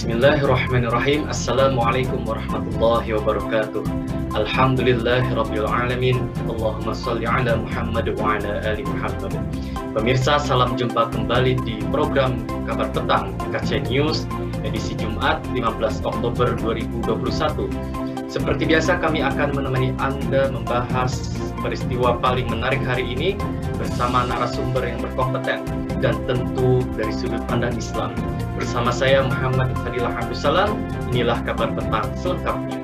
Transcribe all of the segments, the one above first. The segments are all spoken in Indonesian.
Bismillahirrahmanirrahim. Assalamualaikum warahmatullahi wabarakatuh. Alhamdulillahirabbil alamin. Allahumma shalli ala Muhammad wa ala ali Muhammad. Pemirsa, salam jumpa kembali di program Kabar Petang KC News edisi Jumat 15 Oktober 2021. Seperti biasa, kami akan menemani Anda membahas peristiwa paling menarik hari ini bersama narasumber yang berkompeten dan tentu dari sudut pandang Islam. Bersama saya Muhammad Fadilah Abdussalam, inilah Kabar Petang selengkapnya.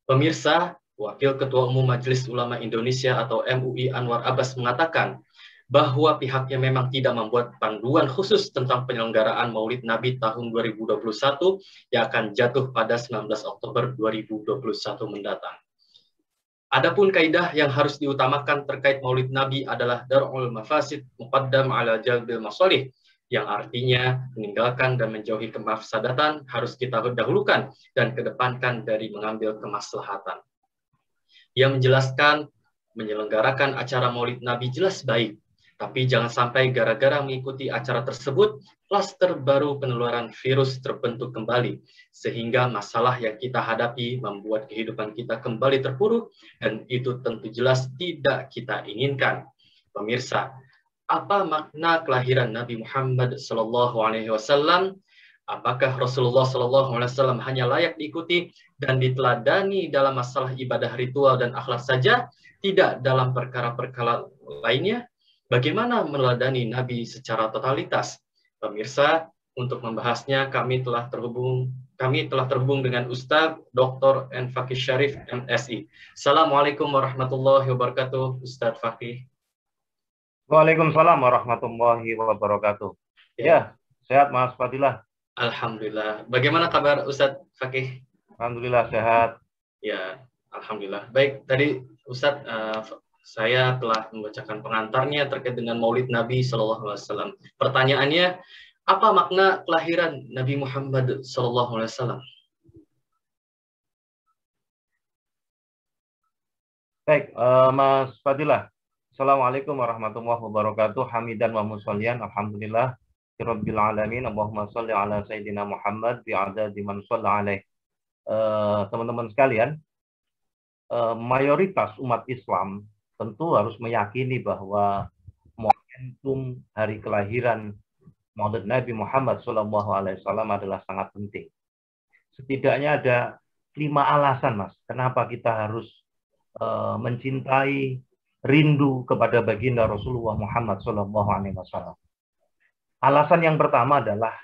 Pemirsa, Wakil Ketua Umum Majelis Ulama Indonesia atau MUI Anwar Abbas mengatakan bahwa pihaknya memang tidak membuat panduan khusus tentang penyelenggaraan Maulid Nabi tahun 2021 yang akan jatuh pada 19 Oktober 2021 mendatang. Adapun kaidah yang harus diutamakan terkait Maulid Nabi adalah dar'ul mafasid muqaddam ala jalbil masalih, yang artinya meninggalkan dan menjauhi kemafsadatan harus kita dahulukan dan kedepankan dari mengambil kemaslahatan. Ia menjelaskan menyelenggarakan acara Maulid Nabi jelas baik, tapi jangan sampai gara-gara mengikuti acara tersebut, klaster baru penularan virus terbentuk kembali, sehingga masalah yang kita hadapi membuat kehidupan kita kembali terpuruk, dan itu tentu jelas tidak kita inginkan. Pemirsa, apa makna kelahiran Nabi Muhammad SAW? Apakah Rasulullah SAW hanya layak diikuti dan diteladani dalam masalah ibadah ritual dan akhlak saja, tidak dalam perkara-perkara lainnya? Bagaimana meneladani Nabi secara totalitas? Pemirsa, untuk membahasnya kami telah terhubung dengan Ustadz Dr. N. Fakih Syarif, MSI. Assalamualaikum warahmatullahi wabarakatuh, Ustadz Fakih. Waalaikumsalam warahmatullahi wabarakatuh. Ya, sehat Mas Fadilah. Alhamdulillah. Bagaimana kabar Ustadz Fakih? Alhamdulillah sehat. Ya, alhamdulillah. Baik, tadi Ustadz saya telah membacakan pengantarnya terkait dengan Maulid Nabi SAW. Pertanyaannya, apa makna kelahiran Nabi Muhammad SAW? Baik, Mas Fadilah. Assalamualaikum warahmatullahi wabarakatuh. Hamidan wa musallian. Alhamdulillah. Rabbil alamin. Allahumma sholli ala Sayyidina Muhammad bi'adadi man shalla alaih. Teman-teman sekalian, mayoritas umat Islam tentu harus meyakini bahwa momentum hari kelahiran Maulid Nabi Muhammad SAW adalah sangat penting. Setidaknya ada 5 alasan, Mas, kenapa kita harus mencintai, rindu kepada baginda Rasulullah Muhammad SAW. Alasan yang pertama adalah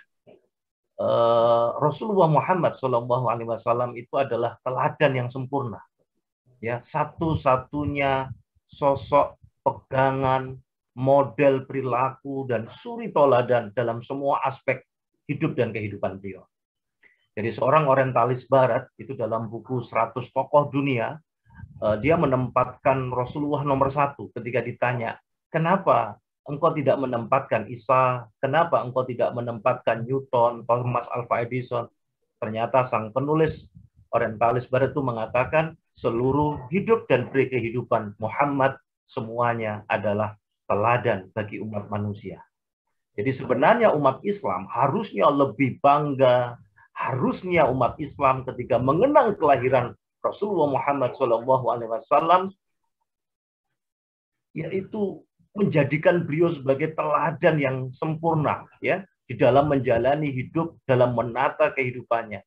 Rasulullah Muhammad SAW itu adalah teladan yang sempurna, ya, satu-satunya sosok pegangan, model perilaku dan suri toladan dalam semua aspek hidup dan kehidupan beliau. Jadi seorang orientalis Barat itu dalam buku 100 tokoh dunia, dia menempatkan Rasulullah nomor 1 ketika ditanya, kenapa engkau tidak menempatkan Isa? Kenapa engkau tidak menempatkan Newton, Thomas Alva Edison? Ternyata sang penulis orientalis Barat itu mengatakan seluruh hidup dan kehidupan Muhammad semuanya adalah teladan bagi umat manusia. Jadi sebenarnya umat Islam harusnya lebih bangga, harusnya umat Islam ketika mengenang kelahiran Rasulullah Muhammad SAW, yaitu menjadikan beliau sebagai teladan yang sempurna, ya, di dalam menjalani hidup, dalam menata kehidupannya.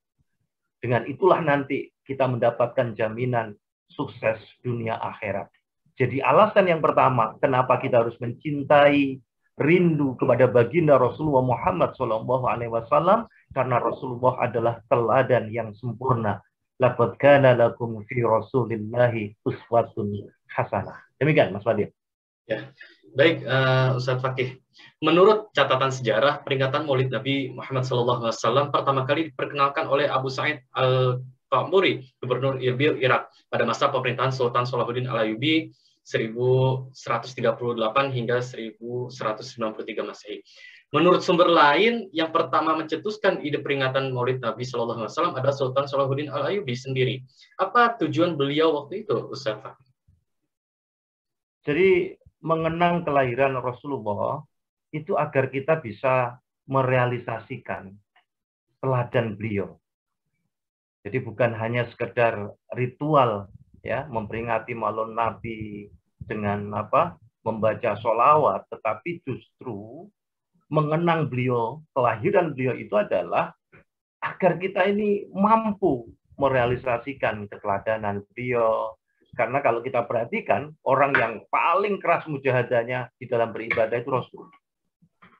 Dengan itulah nanti kita mendapatkan jaminan sukses dunia akhirat. Jadi alasan yang pertama kenapa kita harus mencintai, rindu kepada baginda Rasulullah Muhammad SAW, karena Rasulullah adalah teladan yang sempurna. Laqad kana lakum fi Rasulillahi uswatun hasanah. Demikian Mas Fadil. Ya, baik Ustadz Fakih. Menurut catatan sejarah, peringatan Maulid Nabi Muhammad SAW pertama kali diperkenalkan oleh Abu Sa'id al-Fa'muri, Gubernur Irbil, Irak, pada masa pemerintahan Sultan Salahuddin Al-Ayyubi 1138 hingga 1193 Masehi. Menurut sumber lain, yang pertama mencetuskan ide peringatan Maulid Nabi Shallallahu Alaihi Wasallam adalah Sultan Salahuddin Al-Ayyubi sendiri. Apa tujuan beliau waktu itu, Ustaz Fakih? Jadi mengenang kelahiran Rasulullah itu agar kita bisa merealisasikan teladan beliau. Jadi bukan hanya sekedar ritual ya memperingati Maulid Nabi dengan membaca sholawat, tetapi justru mengenang beliau, kelahiran beliau itu adalah agar kita ini mampu merealisasikan keteladanan beliau. Karena kalau kita perhatikan, orang yang paling keras mujahadahnya di dalam beribadah itu Rasul.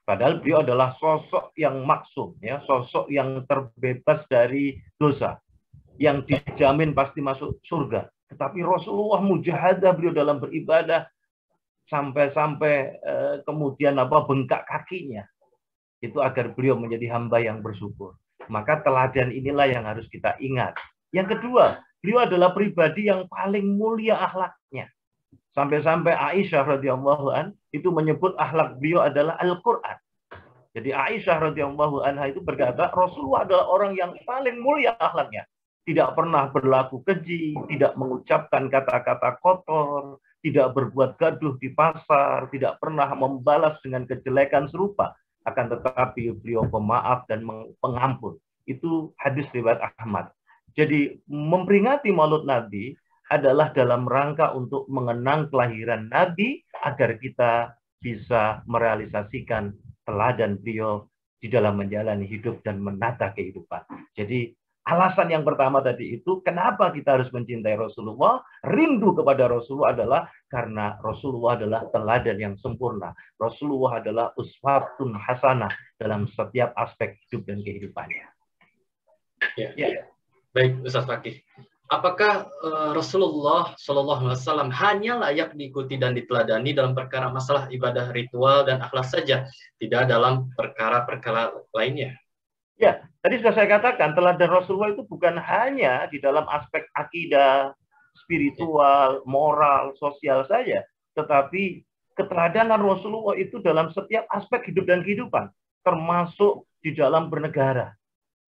Padahal beliau adalah sosok yang maksum, ya, sosok yang terbebas dari dosa, yang dijamin pasti masuk surga. Tetapi Rasulullah mujahadah beliau dalam beribadah sampai-sampai kemudian bengkak kakinya. Itu agar beliau menjadi hamba yang bersyukur. Maka teladan inilah yang harus kita ingat. Yang kedua, beliau adalah pribadi yang paling mulia akhlaknya. Sampai-sampai Aisyah radhiyallahu an itu menyebut akhlak beliau adalah Al-Qur'an. Jadi Aisyah radhiyallahu anha itu berkata, Rasulullah adalah orang yang paling mulia akhlaknya. Tidak pernah berlaku keji, tidak mengucapkan kata-kata kotor, tidak berbuat gaduh di pasar, tidak pernah membalas dengan kejelekan serupa. Akan tetapi beliau pemaaf dan pengampun. Itu hadis riwayat Ahmad. Jadi memperingati Maulid Nabi adalah dalam rangka untuk mengenang kelahiran Nabi agar kita bisa merealisasikan teladan beliau di dalam menjalani hidup dan menata kehidupan. Jadi alasan yang pertama tadi itu, kenapa kita harus mencintai Rasulullah, rindu kepada Rasulullah adalah karena Rasulullah adalah teladan yang sempurna. Rasulullah adalah uswatun hasanah dalam setiap aspek hidup dan kehidupannya. Ya. Baik, Ustaz Fakih. Apakah Rasulullah Shallallahu Alaihi Wasallam hanya layak diikuti dan diteladani dalam perkara masalah ibadah ritual dan akhlak saja, tidak dalam perkara-perkara lainnya? Ya, tadi sudah saya katakan, teladan Rasulullah itu bukan hanya di dalam aspek akidah, spiritual, moral, sosial saja, tetapi keteladanan Rasulullah itu dalam setiap aspek hidup dan kehidupan, termasuk di dalam bernegara,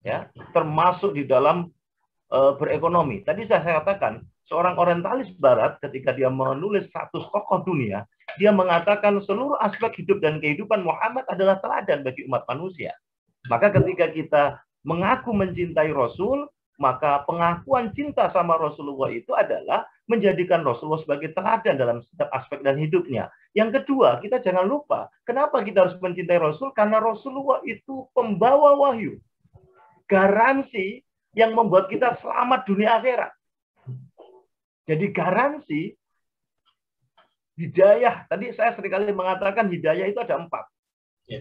ya, termasuk di dalam berekonomi. Tadi saya katakan, seorang orientalis barat ketika dia menulis 100 tokoh dunia, dia mengatakan seluruh aspek hidup dan kehidupan Muhammad adalah teladan bagi umat manusia. Maka ketika kita mengaku mencintai Rasul, maka pengakuan cinta sama Rasulullah itu adalah menjadikan Rasulullah sebagai teladan dalam setiap aspek dan hidupnya. Yang kedua, kita jangan lupa, kenapa kita harus mencintai Rasul? Karena Rasulullah itu pembawa wahyu. Garansi yang membuat kita selamat dunia akhirat. Jadi garansi hidayah. Tadi saya seringkali mengatakan hidayah itu ada 4.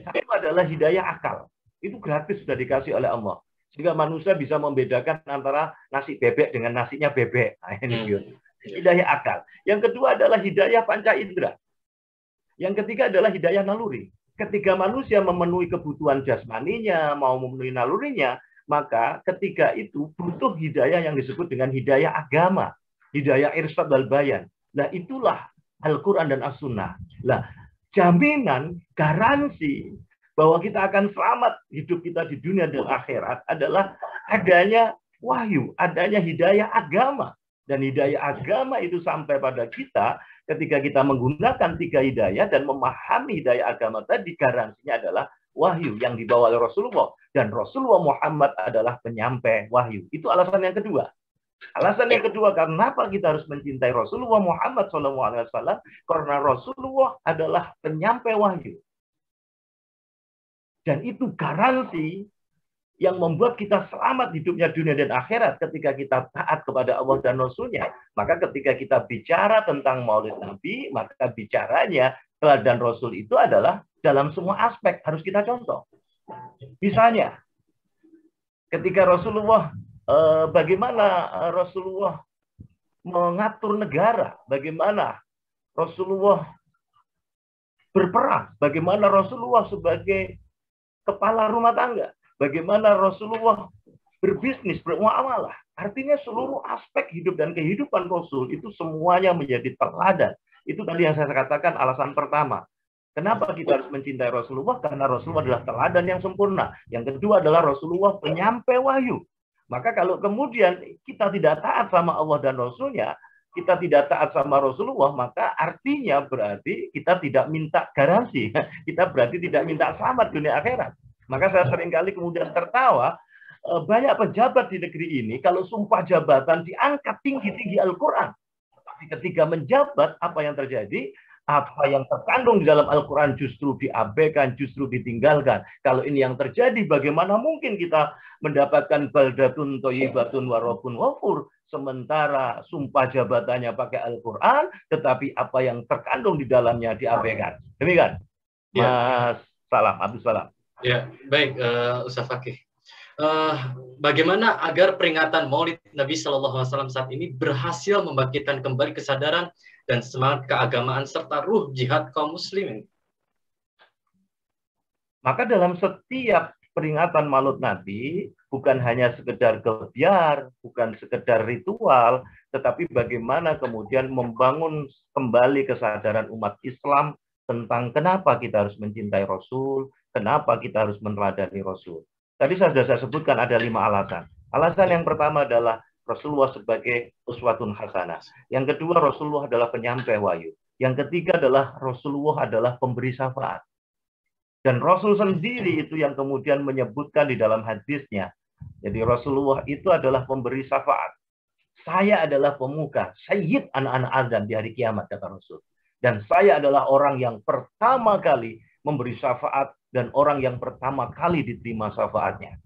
Satu adalah hidayah akal. Itu gratis sudah dikasih oleh Allah. Sehingga manusia bisa membedakan antara nasi bebek dengan nasinya bebek. Nah, ini hidayah akal. Yang kedua adalah hidayah panca indera. Yang ketiga adalah hidayah naluri. Ketika manusia memenuhi kebutuhan jasmaninya, mau memenuhi nalurinya, maka ketika itu butuh hidayah yang disebut dengan hidayah agama, hidayah irsyad wal bayan. Nah, itulah Al-Quran dan As-Sunnah. Nah, jaminan, garansi bahwa kita akan selamat hidup kita di dunia dan akhirat adalah adanya wahyu, adanya hidayah agama. Dan hidayah agama itu sampai pada kita ketika kita menggunakan 3 hidayah dan memahami hidayah agama tadi, garansinya adalah wahyu yang dibawa oleh Rasulullah. Dan Rasulullah Muhammad adalah penyampai wahyu. Itu alasan yang kedua. Alasan yang kedua, kenapa kita harus mencintai Rasulullah Muhammad SAW? Karena Rasulullah adalah penyampai wahyu. Dan itu garansi yang membuat kita selamat hidupnya dunia dan akhirat ketika kita taat kepada Allah dan Rasulnya. Maka ketika kita bicara tentang Maulid Nabi, maka bicaranya teladan Rasul itu adalah dalam semua aspek harus kita contoh. Misalnya, ketika Rasulullah, bagaimana Rasulullah mengatur negara, bagaimana Rasulullah berperang, bagaimana Rasulullah sebagai kepala rumah tangga, bagaimana Rasulullah berbisnis, bermuamalah. Artinya seluruh aspek hidup dan kehidupan Rasul itu semuanya menjadi teladan. Itu tadi yang saya katakan alasan pertama. Kenapa kita harus mencintai Rasulullah? Karena Rasulullah adalah teladan yang sempurna. Yang kedua adalah Rasulullah penyampai wahyu. Maka kalau kemudian kita tidak taat sama Allah dan Rasulnya, kita tidak taat sama Rasulullah, maka artinya berarti kita tidak minta garansi. Kita berarti tidak minta selamat dunia akhirat. Maka saya seringkali kemudian tertawa, banyak pejabat di negeri ini, kalau sumpah jabatan diangkat tinggi-tinggi Al-Quran. Tapi ketika menjabat, apa yang terjadi? Apa yang terkandung di dalam Al-Quran justru diabaikan, justru ditinggalkan. Kalau ini yang terjadi, bagaimana mungkin kita mendapatkan baldatun thayyibatun wa rabbun ghafur, sementara sumpah jabatannya pakai Al-Quran, tetapi apa yang terkandung di dalamnya diabaikan. Demikian. Mas Salam, Abdul Salam. Ya, baik, Ustaz Fakih. Bagaimana agar peringatan Maulid Nabi Shallallahu Alaihi Wasallam saat ini berhasil membangkitkan kembali kesadaran dan semangat keagamaan serta ruh jihad kaum muslimin? Maka dalam setiap peringatan Maulid Nabi bukan hanya sekedar gebiar, bukan sekedar ritual, tetapi bagaimana kemudian membangun kembali kesadaran umat Islam tentang kenapa kita harus mencintai Rasul, kenapa kita harus meneladani Rasul. Tadi sudah saya sebutkan ada 5 alasan. Alasan yang pertama adalah Rasulullah sebagai uswatun hasanah. Yang kedua, Rasulullah adalah penyampai wahyu. Yang ketiga adalah Rasulullah adalah pemberi syafaat. Dan Rasul sendiri itu yang kemudian menyebutkan di dalam hadisnya. Jadi Rasulullah itu adalah pemberi syafaat. Saya adalah pemuka, sayyid anak-anak Adam di hari kiamat, kata Rasul. Dan saya adalah orang yang pertama kali memberi syafaat dan orang yang pertama kali diterima syafaatnya.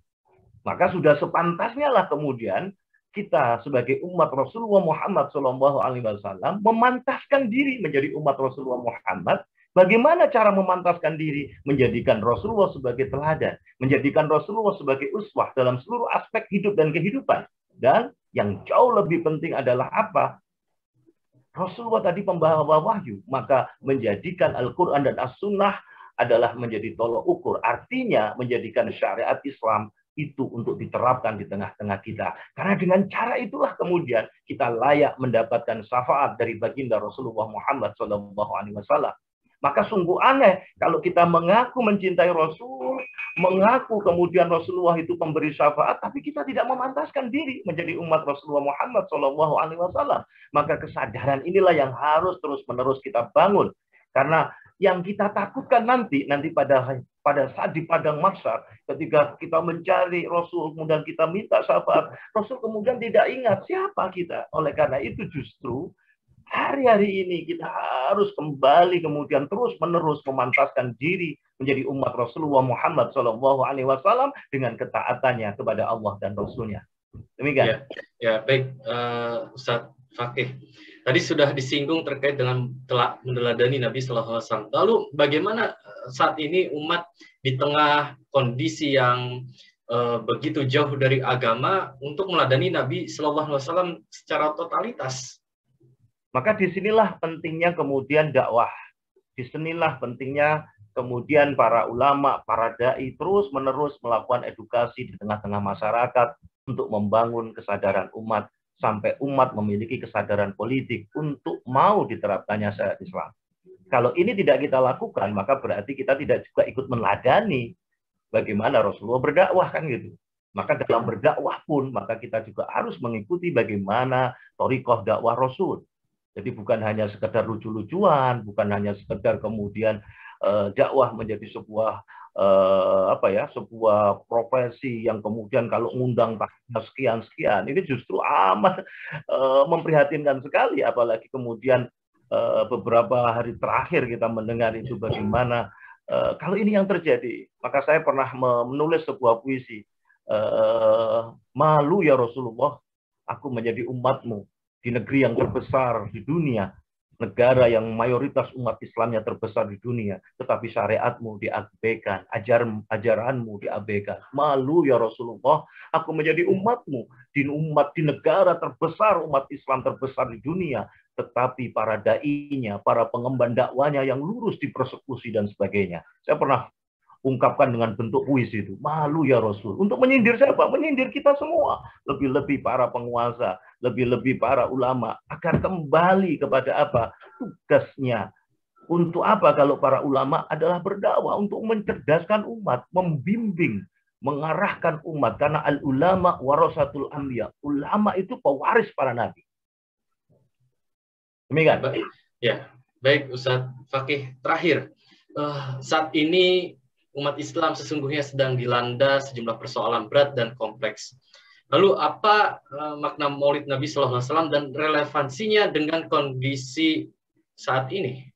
Maka sudah sepantasnya lah kemudian kita sebagai umat Rasulullah Muhammad SAW memantaskan diri menjadi umat Rasulullah Muhammad. Bagaimana cara memantaskan diri? Menjadikan Rasulullah sebagai teladan, menjadikan Rasulullah sebagai uswah dalam seluruh aspek hidup dan kehidupan. Dan yang jauh lebih penting adalah apa? Rasulullah tadi pembawa wahyu, maka menjadikan Al-Quran dan As-Sunnah adalah menjadi tolok ukur. Artinya menjadikan syariat Islam itu untuk diterapkan di tengah-tengah kita. Karena dengan cara itulah kemudian kita layak mendapatkan syafaat dari baginda Rasulullah Muhammad SAW. Maka sungguh aneh kalau kita mengaku mencintai Rasul, mengaku kemudian Rasulullah itu pemberi syafaat, tapi kita tidak memantaskan diri menjadi umat Rasulullah Muhammad SAW. Maka kesadaran inilah yang harus terus-menerus kita bangun. Karena yang kita takutkan nanti pada saat di padang mahsyar, ketika kita mencari Rasul, kemudian kita minta syafaat, Rasul kemudian tidak ingat siapa kita. Oleh karena itu justru hari-hari ini kita harus kembali kemudian terus-menerus memantaskan diri menjadi umat Rasulullah Muhammad SAW dengan ketaatannya kepada Allah dan Rasulnya. Demikian. Ya baik, Ustaz Fakih. Tadi sudah disinggung terkait dengan telah meneladani Nabi Sallallahu Alaihi Wasallam. Lalu bagaimana saat ini umat di tengah kondisi yang begitu jauh dari agama untuk meneladani Nabi Sallallahu Alaihi Wasallam secara totalitas? Maka disinilah pentingnya kemudian dakwah. Disinilah pentingnya kemudian para ulama, para dai terus-menerus melakukan edukasi di tengah-tengah masyarakat untuk membangun kesadaran umat. Sampai umat memiliki kesadaran politik untuk mau diterapkannya syariat Islam. Kalau ini tidak kita lakukan, maka berarti kita tidak juga ikut meladani bagaimana Rasulullah berdakwah, kan gitu. Maka dalam berdakwah pun, maka kita juga harus mengikuti bagaimana thariqah dakwah Rasul. Jadi bukan hanya sekedar lucu-lucuan, bukan hanya sekedar kemudian dakwah menjadi sebuah sebuah profesi yang kemudian kalau ngundang sekian-sekian, ini justru amat memprihatinkan sekali, apalagi kemudian beberapa hari terakhir kita mendengar itu bagaimana kalau ini yang terjadi. Maka saya pernah menulis sebuah puisi, malu ya Rasulullah, aku menjadi umatmu di negeri yang terbesar di dunia, negara yang mayoritas umat Islamnya terbesar di dunia, tetapi syariatmu diabaikan, ajaranmu diabaikan. Malu ya Rasulullah, aku menjadi umatmu di negara terbesar, umat Islam terbesar di dunia, tetapi para dai-nya, para pengemban dakwanya yang lurus dipersekusi dan sebagainya. Saya pernah ungkapkan dengan bentuk puisi itu, malu ya Rasul. Untuk menyindir siapa? Menyindir kita semua. Lebih-lebih para penguasa, lebih-lebih para ulama, agar kembali kepada apa? Tugasnya Untuk apa kalau para ulama adalah berdakwah? Untuk mencerdaskan umat, membimbing, mengarahkan umat. Karena al-ulama warasatul anbiya. Ulama itu pewaris para nabi. Demikian. Ya, baik Ustadz Fakih. Terakhir, saat ini umat Islam sesungguhnya sedang dilanda sejumlah persoalan berat dan kompleks. Lalu apa makna Maulid Nabi SAW dan relevansinya dengan kondisi saat ini?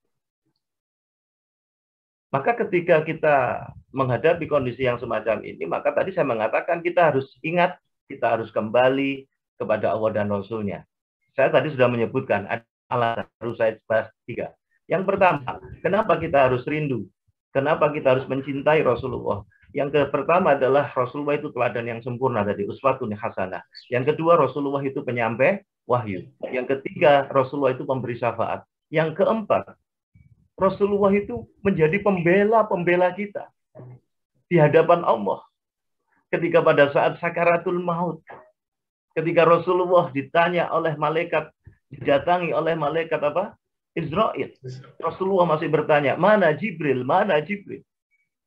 Maka ketika kita menghadapi kondisi yang semacam ini, maka tadi saya mengatakan kita harus ingat, kita harus kembali kepada Allah dan Rasul-Nya. Saya tadi sudah menyebutkan ada alasan, harus saya bahas 3. Yang pertama, kenapa kita harus rindu? Kenapa kita harus mencintai Rasulullah? Yang pertama adalah Rasulullah itu teladan yang sempurna dari uswatun hasanah. Yang kedua, Rasulullah itu penyampai wahyu. Yang ketiga, Rasulullah itu pemberi syafaat. Yang keempat, Rasulullah itu menjadi pembela kita di hadapan Allah. Ketika pada saat sakaratul maut, ketika Rasulullah ditanya oleh malaikat, didatangi oleh malaikat apa? Israil. Rasulullah masih bertanya, mana Jibril, mana Jibril?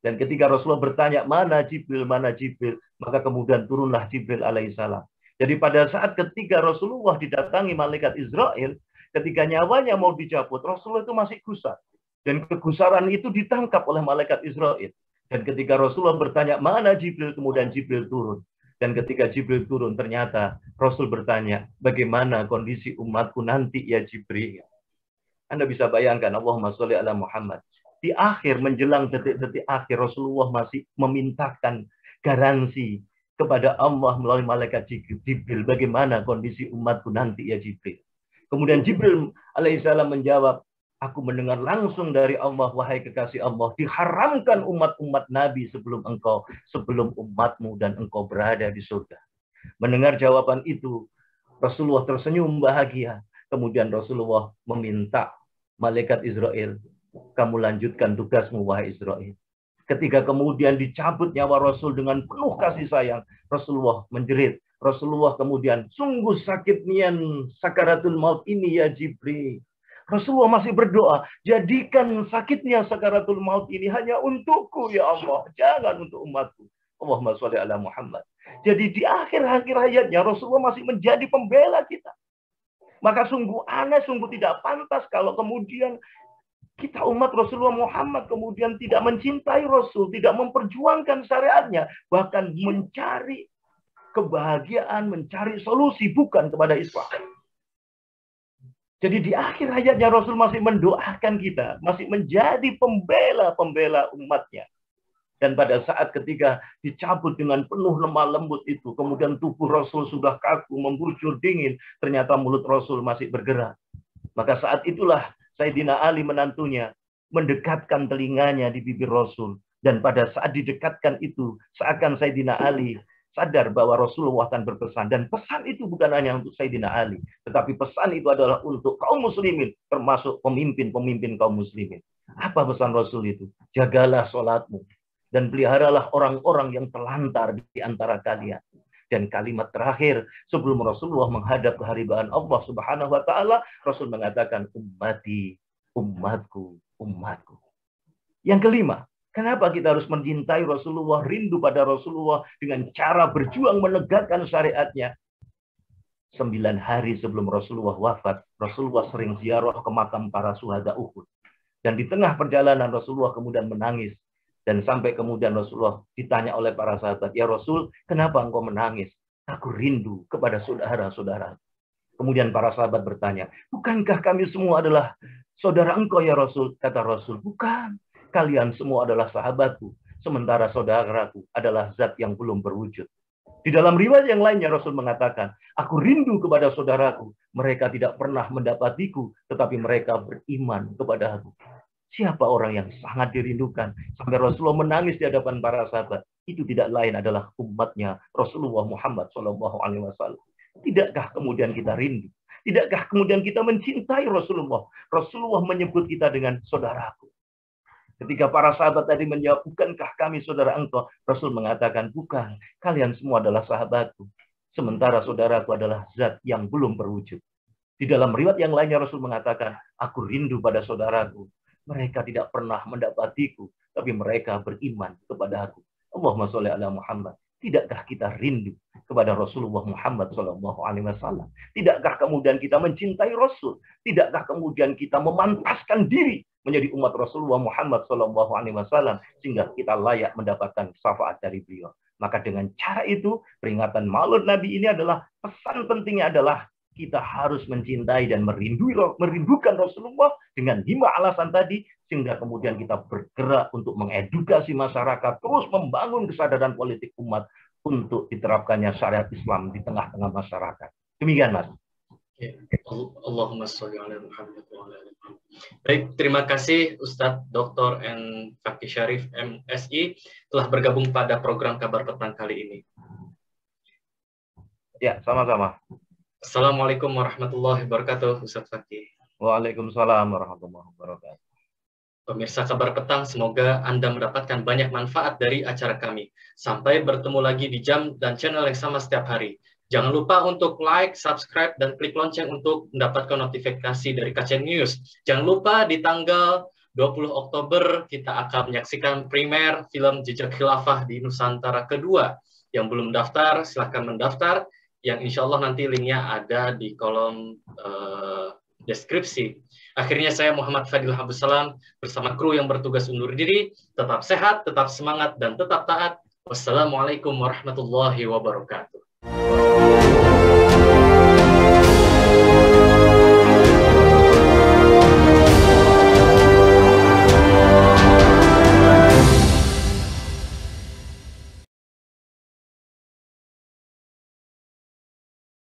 Dan ketika Rasulullah bertanya, mana Jibril, mana Jibril? Maka kemudian turunlah Jibril alaihissalam. Jadi pada saat ketika Rasulullah didatangi malaikat Israil, ketika nyawanya mau dicabut, Rasulullah itu masih gusar. Dan kegusaran itu ditangkap oleh malaikat Israil. Dan ketika Rasulullah bertanya, mana Jibril? Kemudian Jibril turun. Dan ketika Jibril turun, ternyata Rasul bertanya, bagaimana kondisi umatku nanti ya Jibril? Anda bisa bayangkan, Allahumma sholli ala Muhammad. Di akhir, menjelang detik-detik akhir, Rasulullah masih memintakan garansi kepada Allah melalui malaikat Jibril. Bagaimana kondisi umatku nanti ya Jibril? Kemudian Jibril alaihissalam menjawab, aku mendengar langsung dari Allah, wahai kekasih Allah, diharamkan umat-umat Nabi sebelum engkau, sebelum umatmu dan engkau berada di surga. Mendengar jawaban itu, Rasulullah tersenyum bahagia. Kemudian Rasulullah meminta malaikat Israel, kamu lanjutkan tugasmu, wahai Israel. Ketika kemudian dicabut nyawa Rasul dengan penuh kasih sayang, Rasulullah menjerit. Rasulullah kemudian, sungguh sakitnya sakaratul maut ini ya Jibril. Rasulullah masih berdoa, jadikan sakitnya sakaratul maut ini hanya untukku ya Allah, jangan untuk umatku. Allahumma sholli ala Muhammad. Jadi di akhir-akhir hayatnya Rasulullah masih menjadi pembela kita. Maka sungguh aneh, sungguh tidak pantas kalau kemudian kita umat Rasulullah Muhammad kemudian tidak mencintai Rasul, tidak memperjuangkan syariatnya, bahkan mencari kebahagiaan, mencari solusi bukan kepada Islam. Jadi di akhir hayatnya Rasul masih mendoakan kita, masih menjadi pembela umatnya. Dan pada saat ketika dicabut dengan penuh lemah lembut itu, kemudian tubuh Rasul sudah kaku, membujur dingin, ternyata mulut Rasul masih bergerak. Maka saat itulah Sayyidina Ali menantunya mendekatkan telinganya di bibir Rasul. Dan pada saat didekatkan itu, seakan Sayyidina Ali sadar bahwa Rasulullah akan berpesan. Dan pesan itu bukan hanya untuk Sayyidina Ali, tetapi pesan itu adalah untuk kaum muslimin, termasuk pemimpin-pemimpin kaum muslimin. Apa pesan Rasul itu? Jagalah sholatmu, dan peliharalah orang-orang yang terlantar di antara kalian. Dan kalimat terakhir sebelum Rasulullah menghadap kehadiran Allah Subhanahu wa taala, Rasul mengatakan ummati, umatku, umatku. Yang kelima, kenapa kita harus mencintai Rasulullah, rindu pada Rasulullah dengan cara berjuang menegakkan syariatnya? 9 hari sebelum Rasulullah wafat, Rasulullah sering ziarah ke makam para syuhada Uhud. Dan di tengah perjalanan Rasulullah kemudian menangis. Dan sampai kemudian Rasulullah ditanya oleh para sahabat, ya Rasul, kenapa engkau menangis? Aku rindu kepada saudara-saudara. Kemudian para sahabat bertanya, bukankah kami semua adalah saudara engkau ya Rasul? Kata Rasul, bukan. Kalian semua adalah sahabatku. Sementara saudaraku adalah zat yang belum berwujud. Di dalam riwayat yang lainnya Rasul mengatakan, aku rindu kepada saudaraku. Mereka tidak pernah mendapatiku, tetapi mereka beriman kepada aku. Siapa orang yang sangat dirindukan sampai Rasulullah menangis di hadapan para sahabat? Itu tidak lain adalah umatnya Rasulullah Muhammad SAW. Tidakkah kemudian kita rindu? Tidakkah kemudian kita mencintai Rasulullah? Rasulullah menyebut kita dengan saudaraku. Ketika para sahabat tadi menjawab, bukankah kami saudara engkau? Rasul mengatakan, bukan. Kalian semua adalah sahabatku. Sementara saudaraku adalah zat yang belum berwujud. Di dalam riwayat yang lainnya Rasul mengatakan, aku rindu pada saudaraku. mereka tidak pernah mendapatiku, tapi mereka beriman kepada aku. Allahumma sholli ala Muhammad. Tidakkah kita rindu kepada Rasulullah Muhammad SAW? Tidakkah kemudian kita mencintai Rasul? Tidakkah kemudian kita memantaskan diri menjadi umat Rasulullah Muhammad SAW sehingga kita layak mendapatkan syafaat dari beliau? Maka dengan cara itu, peringatan Maulid Nabi ini adalah, pesan pentingnya adalah kita harus mencintai dan merindukan Rasulullah dengan 5 alasan tadi, sehingga kemudian kita bergerak untuk mengedukasi masyarakat, terus membangun kesadaran politik umat untuk diterapkannya syariat Islam di tengah-tengah masyarakat. Demikian, Mas. Allahumma sholli ala Muhammad wa ala ali Muhammad. Baik, terima kasih Ustadz Dr. N. Fakih Syarif MSI telah bergabung pada program Kabar Petang kali ini. Ya, sama-sama. Assalamualaikum warahmatullahi wabarakatuh, Ustadz Fakih. Waalaikumsalam warahmatullahi wabarakatuh. Pemirsa Kabar Petang, semoga Anda mendapatkan banyak manfaat dari acara kami. Sampai bertemu lagi di jam dan channel yang sama setiap hari. Jangan lupa untuk like, subscribe, dan klik lonceng untuk mendapatkan notifikasi dari KCN News. Jangan lupa di tanggal 20 Oktober kita akan menyaksikan primer film Jejak Khilafah di Nusantara kedua. Yang belum daftar, silahkan mendaftar. Yang insya Allah nanti linknya ada di kolom deskripsi. Akhirnya saya Muhammad Fadil Habussalam bersama kru yang bertugas undur diri. Tetap sehat, tetap semangat, dan tetap taat. Wassalamualaikum warahmatullahi wabarakatuh.